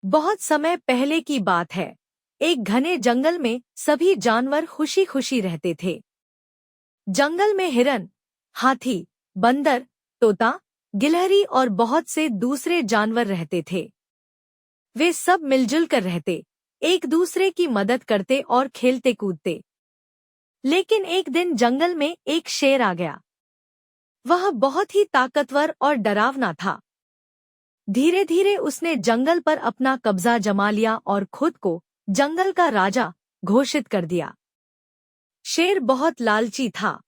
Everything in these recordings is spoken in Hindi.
बहुत समय पहले की बात है। एक घने जंगल में सभी जानवर खुशी खुशी रहते थे। जंगल में हिरन, हाथी, बंदर, तोता, गिलहरी और बहुत से दूसरे जानवर रहते थे। वे सब मिलजुल कर रहते, एक दूसरे की मदद करते और खेलते कूदते। लेकिन एक दिन जंगल में एक शेर आ गया। वह बहुत ही ताकतवर और डरावना था। धीरे धीरे उसने जंगल पर अपना कब्जा जमा लिया और खुद को जंगल का राजा घोषित कर दिया। शेर बहुत लालची था।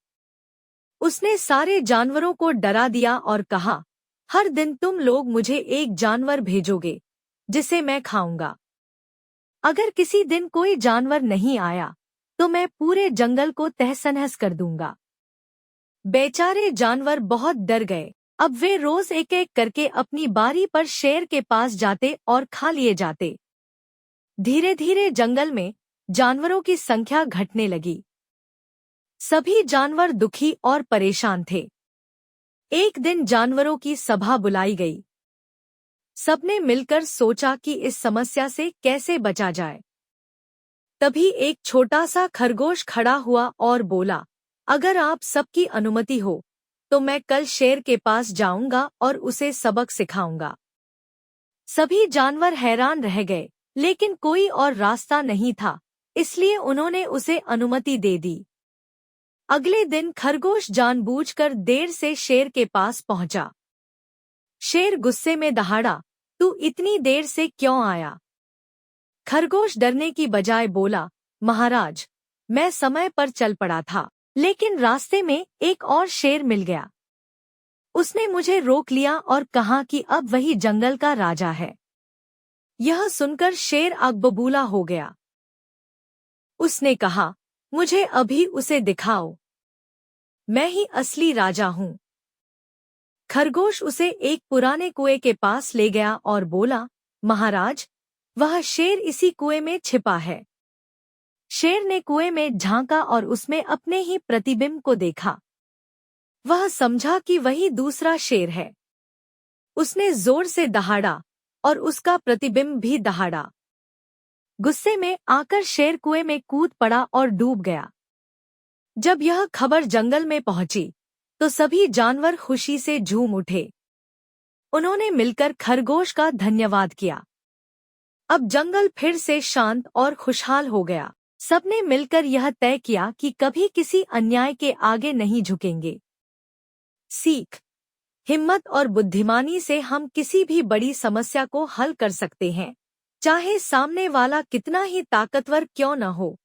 उसने सारे जानवरों को डरा दिया और कहा, हर दिन तुम लोग मुझे एक जानवर भेजोगे जिसे मैं खाऊंगा। अगर किसी दिन कोई जानवर नहीं आया तो मैं पूरे जंगल को तहस-नहस कर दूंगा। बेचारे जानवर बहुत डर गए। अब वे रोज एक एक करके अपनी बारी पर शेर के पास जाते और खा लिए जाते। धीरे धीरे जंगल में जानवरों की संख्या घटने लगी। सभी जानवर दुखी और परेशान थे। एक दिन जानवरों की सभा बुलाई गई। सबने मिलकर सोचा कि इस समस्या से कैसे बचा जाए। तभी एक छोटा सा खरगोश खड़ा हुआ और बोला, अगर आप सबकी अनुमति हो तो मैं कल शेर के पास जाऊंगा और उसे सबक सिखाऊंगा। सभी जानवर हैरान रह गए, लेकिन कोई और रास्ता नहीं था, इसलिए उन्होंने उसे अनुमति दे दी। अगले दिन खरगोश जानबूझकर देर से शेर के पास पहुंचा। शेर गुस्से में दहाड़ा, तू इतनी देर से क्यों आया? खरगोश डरने की बजाय बोला, महाराज, मैं समय पर चल पड़ा था, लेकिन रास्ते में एक और शेर मिल गया। उसने मुझे रोक लिया और कहा कि अब वही जंगल का राजा है। यह सुनकर शेर आग बबूला हो गया। उसने कहा, मुझे अभी उसे दिखाओ, मैं ही असली राजा हूँ। खरगोश उसे एक पुराने कुएं के पास ले गया और बोला, महाराज, वह शेर इसी कुएं में छिपा है। शेर ने कुएं में झांका और उसमें अपने ही प्रतिबिंब को देखा। वह समझा कि वही दूसरा शेर है। उसने जोर से दहाड़ा और उसका प्रतिबिंब भी दहाड़ा। गुस्से में आकर शेर कुएं में कूद पड़ा और डूब गया। जब यह खबर जंगल में पहुंची तो सभी जानवर खुशी से झूम उठे। उन्होंने मिलकर खरगोश का धन्यवाद किया। अब जंगल फिर से शांत और खुशहाल हो गया। सबने मिलकर यह तय किया कि कभी किसी अन्याय के आगे नहीं झुकेंगे। सीख, हिम्मत और बुद्धिमानी से हम किसी भी बड़ी समस्या को हल कर सकते हैं, चाहे सामने वाला कितना ही ताकतवर क्यों न हो।